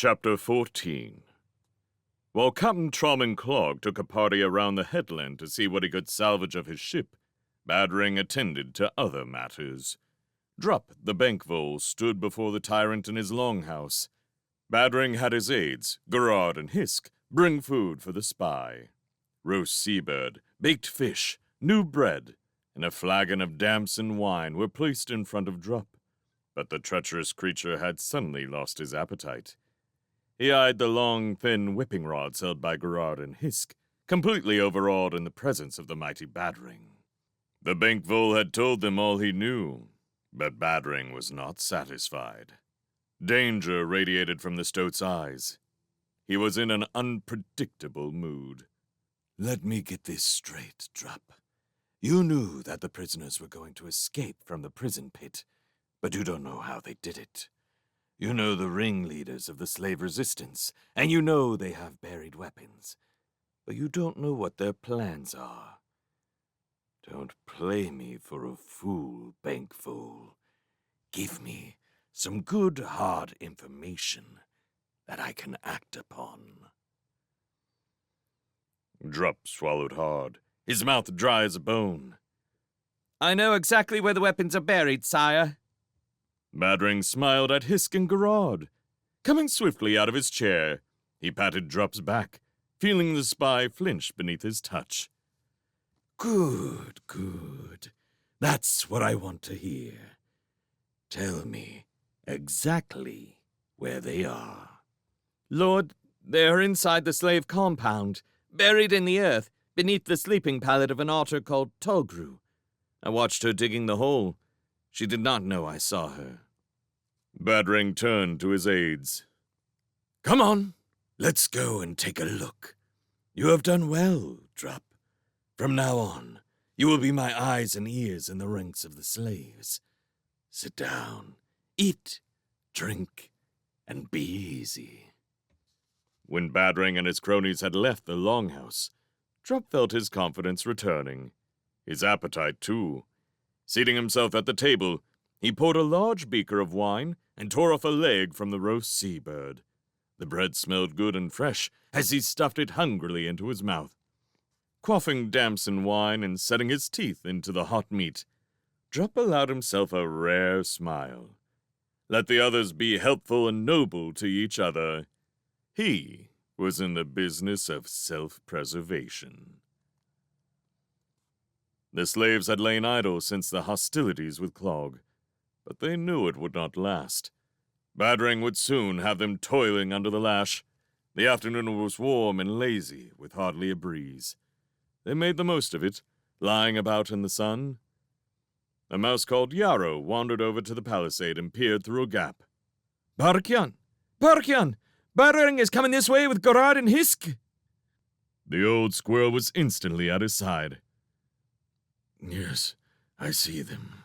Chapter 14. While Captain Trollman Clog took a party around the headland to see what he could salvage of his ship, Badring attended to other matters. Drup, the bank vole, stood before the tyrant in his longhouse. Badring had his aides, Gerard and Hisk, bring food for the spy. Roast seabird, baked fish, new bread, and a flagon of damson wine were placed in front of Drup. But the treacherous creature had suddenly lost his appetite. He eyed the long, thin whipping rods held by Gerard and Hisk, completely overawed in the presence of the mighty Badring. The bank vole had told them all he knew, but Badring was not satisfied. Danger radiated from the stoat's eyes. He was in an unpredictable mood. Let me get this straight, Drup. You knew that the prisoners were going to escape from the prison pit, but you don't know how they did it. You know the ringleaders of the slave resistance, and you know they have buried weapons, but you don't know what their plans are. Don't play me for a fool, bank fool. Give me some good, hard information that I can act upon. Drup swallowed hard, his mouth dry as a bone. I know exactly where the weapons are buried, sire. Badring smiled at Hisk and Gerard. Coming swiftly out of his chair, he patted Drup's back, feeling the spy flinch beneath his touch. Good, good. That's what I want to hear. Tell me exactly where they are. Lord, they are inside the slave compound, buried in the earth, beneath the sleeping pallet of an otter called Togru. I watched her digging the hole. She did not know I saw her. Badring turned to his aides. Come on, let's go and take a look. You have done well, Drup. From now on, you will be my eyes and ears in the ranks of the slaves. Sit down, eat, drink, and be easy. When Badring and his cronies had left the longhouse, Drup felt his confidence returning. His appetite, too. Seating himself at the table, he poured a large beaker of wine and tore off a leg from the roast seabird. The bread smelled good and fresh as he stuffed it hungrily into his mouth. Quaffing damson wine and setting his teeth into the hot meat, Drup allowed himself a rare smile. Let the others be helpful and noble to each other. He was in the business of self-preservation. The slaves had lain idle since the hostilities with Clog, but they knew it would not last. Badring would soon have them toiling under the lash. The afternoon was warm and lazy, with hardly a breeze. They made the most of it, lying about in the sun. A mouse called Yarrow wandered over to the palisade and peered through a gap. Barkyan! Barkyan! Badring is coming this way with Gerard and Hisk! The old squirrel was instantly at his side. Yes, I see them.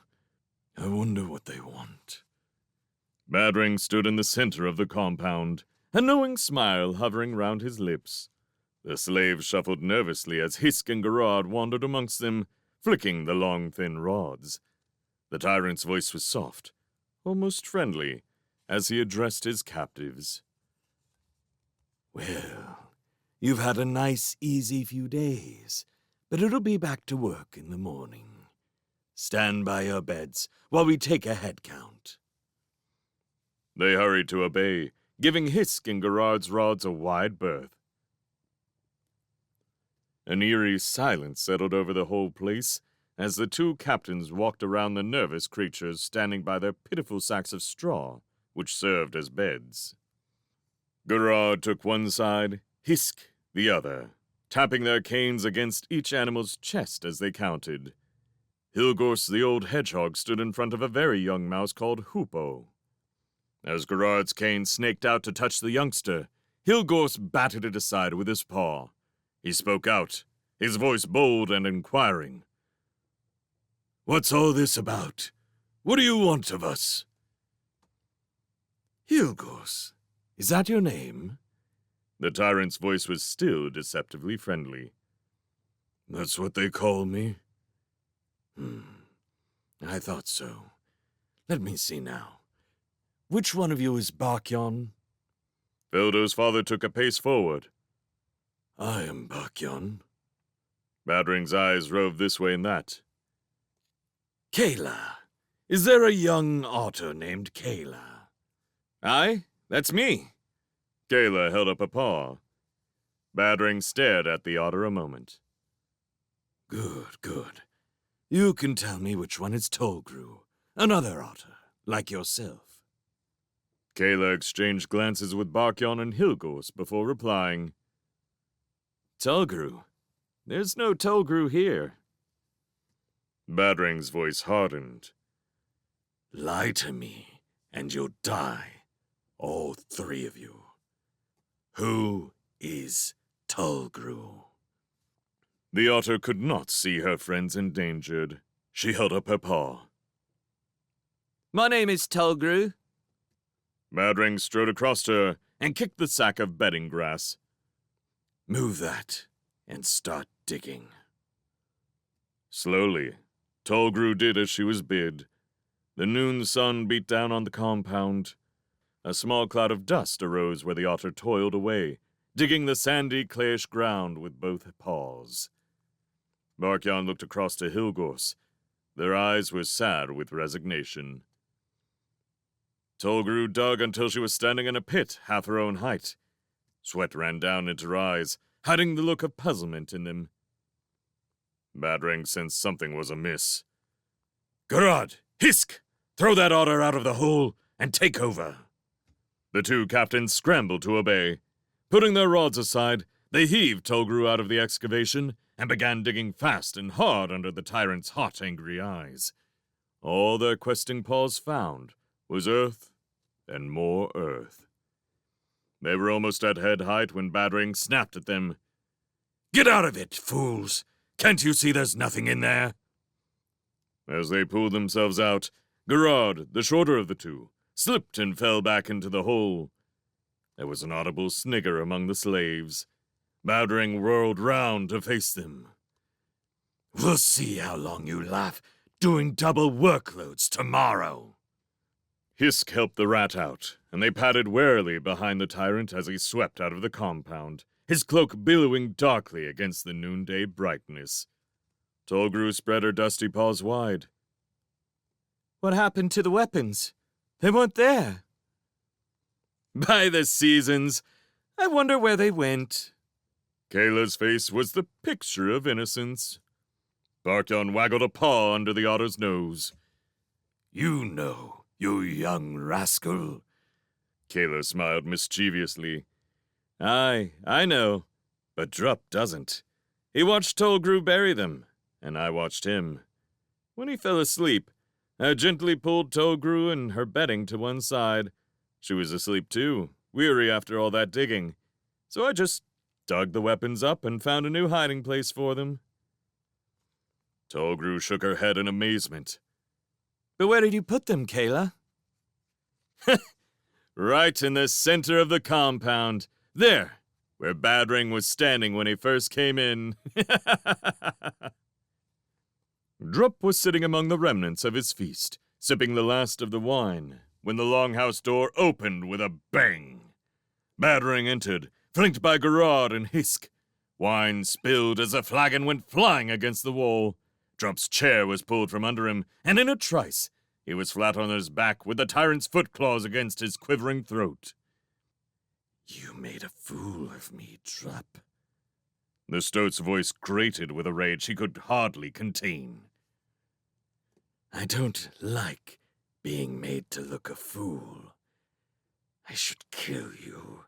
I wonder what they want. Badring stood in the center of the compound, a knowing smile hovering round his lips. The slaves shuffled nervously as Hisk and Gerard wandered amongst them, flicking the long, thin rods. The tyrant's voice was soft, almost friendly, as he addressed his captives. Well, you've had a nice, easy few days, but it'll be back to work in the morning. Stand by your beds while we take a head count. They hurried to obey, giving Hisk and Gerard's rods a wide berth. An eerie silence settled over the whole place as the two captains walked around the nervous creatures standing by their pitiful sacks of straw, which served as beds. Gerard took one side, Hisk the other, tapping their canes against each animal's chest as they counted. Hilgors the old hedgehog stood in front of a very young mouse called Hoopo. As Gerard's cane snaked out to touch the youngster, Hilgors batted it aside with his paw. He spoke out, his voice bold and inquiring. What's all this about? What do you want of us? Hilgors, is that your name? The tyrant's voice was still deceptively friendly. That's what they call me? I thought so. Let me see now. Which one of you is Barkyan? Fildo's father took a pace forward. I am Bakyon. Badring's eyes roved this way and that. Kayla. Is there a young otter named Kayla? Aye, that's me. Kayla held up a paw. Badring stared at the otter a moment. Good, good. You can tell me which one is Tolgru, another otter, like yourself. Kayla exchanged glances with Bakyon and Hilgos before replying. Tolgru. There's no Tolgru here. Badring's voice hardened. Lie to me, and you'll die, all three of you. Who is Tolgru? The otter could not see her friends endangered. She held up her paw. My name is Tolgru. Badring strode across to her and kicked the sack of bedding grass. Move that, and start digging. Slowly, Tolgru did as she was bid. The noon sun beat down on the compound. A small cloud of dust arose where the otter toiled away, digging the sandy, clayish ground with both paws. Bakyon looked across to Hilgos. Their eyes were sad with resignation. Tolgru dug until she was standing in a pit half her own height. Sweat ran down into her eyes, hiding the look of puzzlement in them. Badring sensed something was amiss. Garad! Hisk! Throw that otter out of the hole and take over! The two captains scrambled to obey. Putting their rods aside, they heaved Tolgru out of the excavation and began digging fast and hard under the tyrant's hot, angry eyes. All their questing paws found was earth and more earth. They were almost at head height when Badring snapped at them. Get out of it, fools! Can't you see there's nothing in there? As they pulled themselves out, Garad, the shorter of the two, slipped and fell back into the hole. There was an audible snigger among the slaves. Badring whirled round to face them. We'll see how long you laugh, doing double workloads tomorrow. Hisk helped the rat out, and they padded warily behind the tyrant as he swept out of the compound, his cloak billowing darkly against the noonday brightness. Tolgru spread her dusty paws wide. What happened to the weapons? They weren't there. By the seasons, I wonder where they went. Kayla's face was the picture of innocence. Bakyon waggled a paw under the otter's nose. You know, you young rascal. Kayla smiled mischievously. Aye, I know, but Drup doesn't. He watched Tolgru bury them, and I watched him. When he fell asleep, I gently pulled Tolgru and her bedding to one side. She was asleep too, weary after all that digging. So I just dug the weapons up and found a new hiding place for them. Tolgru shook her head in amazement. But where did you put them, Kayla? Right in the center of the compound. There, where Badring was standing when he first came in. Drup was sitting among the remnants of his feast, sipping the last of the wine, when the longhouse door opened with a bang. Badring entered, flanked by Garad and Hisk. Wine spilled as the flagon went flying against the wall. Drup's chair was pulled from under him, and in a trice, he was flat on his back with the tyrant's foot claws against his quivering throat. You made a fool of me, Drup. The stoat's voice grated with a rage he could hardly contain. I don't like being made to look a fool. I should kill you,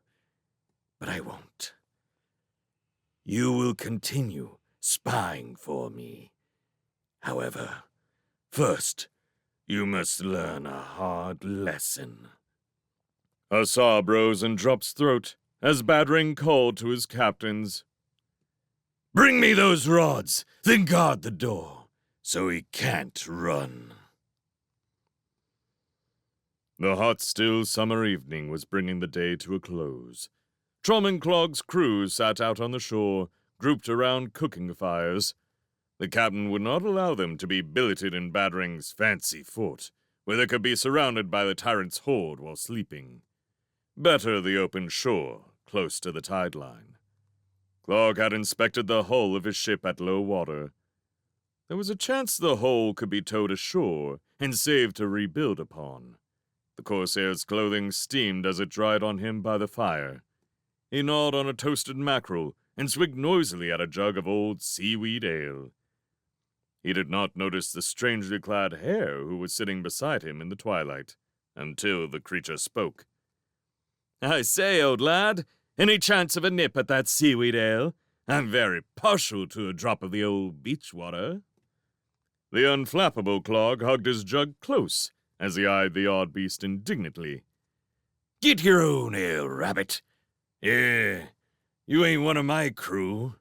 but I won't. You will continue spying for me. However, first, you must learn a hard lesson. A sob rose in Drup's throat as Badring called to his captains. Bring me those rods, then guard the door, so he can't run. The hot, still summer evening was bringing the day to a close. Trommenclog's crew sat out on the shore, grouped around cooking fires. The captain would not allow them to be billeted in Badring's fancy fort, where they could be surrounded by the tyrant's horde while sleeping. Better the open shore, close to the tide line. Clog had inspected the hull of his ship at low water. There was a chance the hull could be towed ashore and saved to rebuild upon. The corsair's clothing steamed as it dried on him by the fire. He gnawed on a toasted mackerel and swigged noisily at a jug of old seaweed ale. He did not notice the strangely clad hare who was sitting beside him in the twilight, until the creature spoke. "I say, old lad, any chance of a nip at that seaweed ale? I'm very partial to a drop of the old beach water." The unflappable Clog hugged his jug close as he eyed the odd beast indignantly. Get your own ale, rabbit. Yeah, you ain't one of my crew.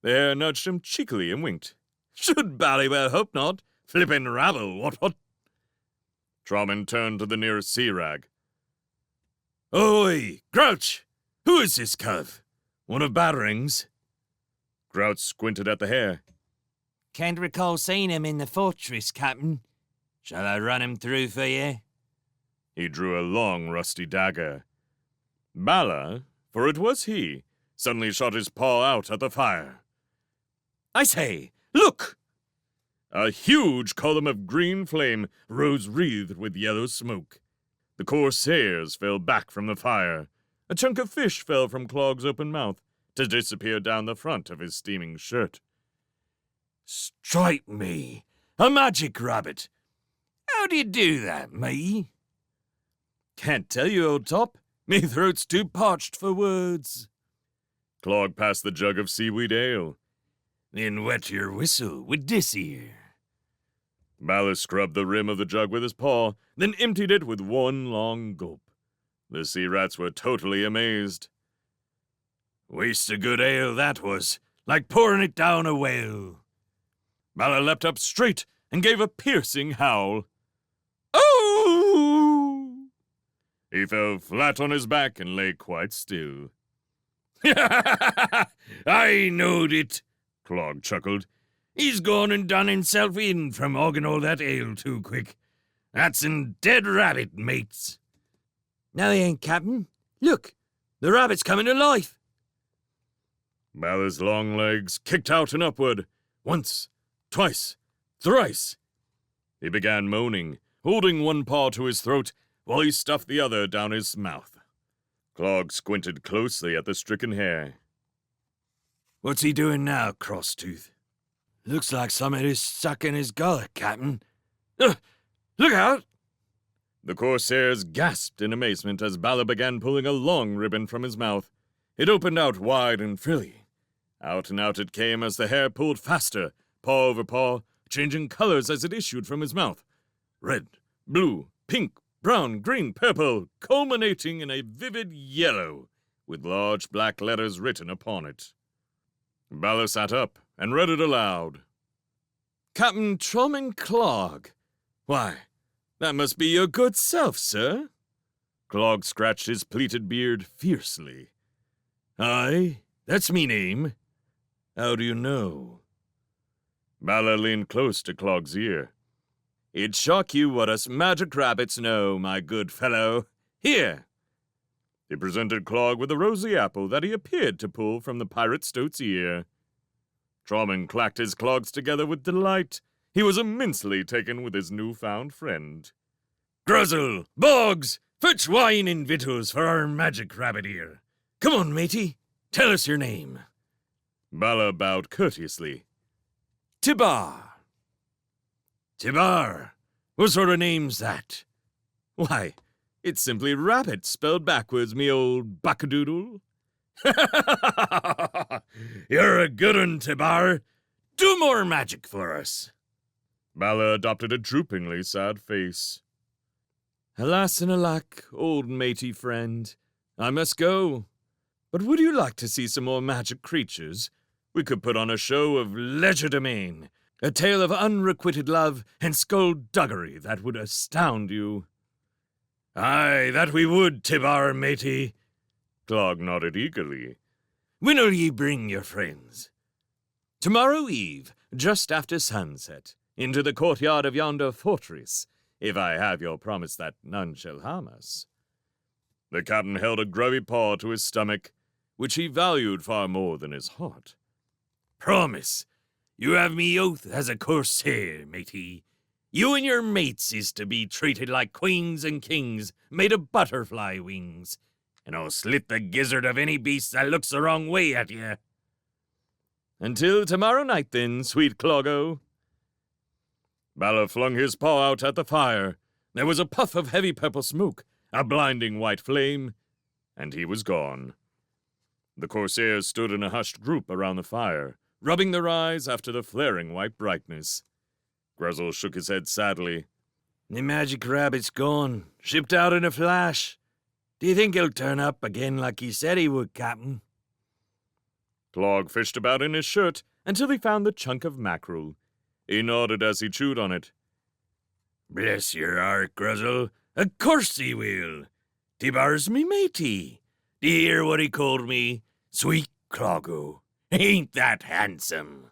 The hare nudged him cheekily and winked. "Should bally well hope not. Flippin' rabble, what? Trommen turned to the nearest sea rag. Oi, Grouch! Who is this cove? One of Battering's? Grouch squinted at the hare. Can't recall seeing him in the fortress, Captain. Shall I run him through for you? He drew a long, rusty dagger. Bala, for it was he, suddenly shot his paw out at the fire. I say, look! A huge column of green flame rose wreathed with yellow smoke. The corsairs fell back from the fire. A chunk of fish fell from Clog's open mouth to disappear down the front of his steaming shirt. Strike me! A magic rabbit! How do you do that, me? Can't tell you, old top. Me throat's too parched for words. Clog passed the jug of seaweed ale. Then wet your whistle with this here. Bala scrubbed the rim of the jug with his paw, then emptied it with one long gulp. The sea rats were totally amazed. Waste of good ale, that was, like pouring it down a well. Bala leapt up straight and gave a piercing howl. Oh! He fell flat on his back and lay quite still. I knowed it, Clog chuckled. He's gone and done himself in from hogging all that ale too quick. That's an dead rabbit, mates. No, he ain't, Captain. Look, the rabbit's coming to life. Bala's long legs kicked out and upward. Once, twice, thrice. He began moaning, holding one paw to his throat while he stuffed the other down his mouth. Clog squinted closely at the stricken hare. What's he doing now, Crosstooth? Looks like something is stuck in his gullet, Captain. Look out! The corsairs gasped in amazement as Bala began pulling a long ribbon from his mouth. It opened out wide and frilly. Out and out it came as the hare pulled faster, paw over paw, changing colors as it issued from his mouth. Red, blue, pink, brown, green, purple, culminating in a vivid yellow, with large black letters written upon it. Bala sat up and read it aloud. Captain Trommen Clog. Why, that must be your good self, sir. Clog scratched his pleated beard fiercely. Aye, that's me name. How do you know? Bala leaned close to Clog's ear. It'd shock you what us magic rabbits know, my good fellow. Here. He presented Clog with a rosy apple that he appeared to pull from the pirate stoat's ear. Trommen clacked his clogs together with delight. He was immensely taken with his newfound friend. Gruzzle, Boggs, fetch wine and victuals for our magic rabbit here. Come on, matey, tell us your name. Bala bowed courteously. Tibar. Tibar? What sort of name's that? Why, it's simply rabbit spelled backwards, me old buckadoodle. You're a good un, Tibar. Do more magic for us. Bala adopted a droopingly sad face. Alas and alack, old matey friend, I must go. But would you like to see some more magic creatures? We could put on a show of legerdemain, a tale of unrequited love and skullduggery that would astound you. Aye, that we would, Tibar, matey. Clog nodded eagerly. When'll ye bring your friends? Tomorrow eve, just after sunset, into the courtyard of yonder fortress, if I have your promise that none shall harm us. The captain held a grubby paw to his stomach, which he valued far more than his heart. Promise, you have me oath as a corsair, matey. You and your mates is to be treated like queens and kings made of butterfly wings, and I'll slit the gizzard of any beast that looks the wrong way at ye. Until tomorrow night, then, sweet Cloggo. Balor flung his paw out at the fire. There was a puff of heavy purple smoke, a blinding white flame, and he was gone. The corsairs stood in a hushed group around the fire, rubbing their eyes after the flaring white brightness. Gruzzle shook his head sadly. The magic rabbit's gone, shipped out in a flash. Do you think he'll turn up again like he said he would, Captain? Clog fished about in his shirt until he found the chunk of mackerel. He nodded as he chewed on it. Bless your heart, Gruzzle. Of course he will. Tibar's me matey. Do you hear what he called me? Sweet Cloggo. Ain't that handsome?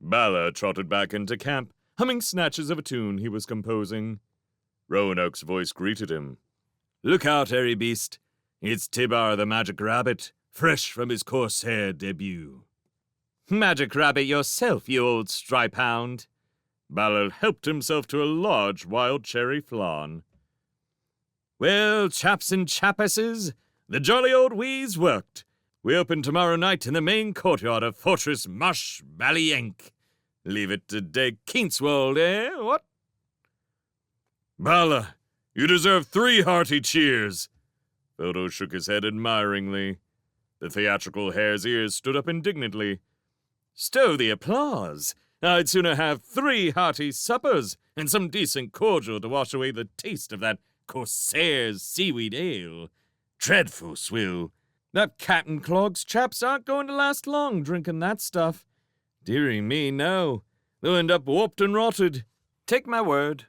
Balor trotted back into camp, humming snatches of a tune he was composing. Roanoke's voice greeted him. Look out, hairy beast. It's Tibar the Magic Rabbit, fresh from his corsair debut. Magic Rabbit yourself, you old stripe hound. Balor helped himself to a large wild cherry flan. Well, chaps and chapesses, the jolly old wheeze worked. We open tomorrow night in the main courtyard of Fortress Mush Ballyank. Leave it to De Kingswold, eh? What? Balor, you deserve 3 hearty cheers. Photo shook his head admiringly. The theatrical hare's ears stood up indignantly. Stow the applause. I'd sooner have 3 hearty suppers and some decent cordial to wash away the taste of that corsair's seaweed ale. Dreadful swill. That Captain Clog's chaps aren't going to last long drinking that stuff. Dearie me, no. They'll end up warped and rotted. Take my word.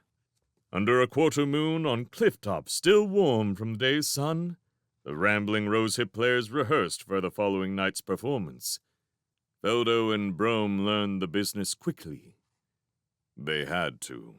Under a quarter moon on cliff top still warm from the day's sun, the rambling rosehip players rehearsed for the following night's performance. Feldo and Brome learned the business quickly. They had to.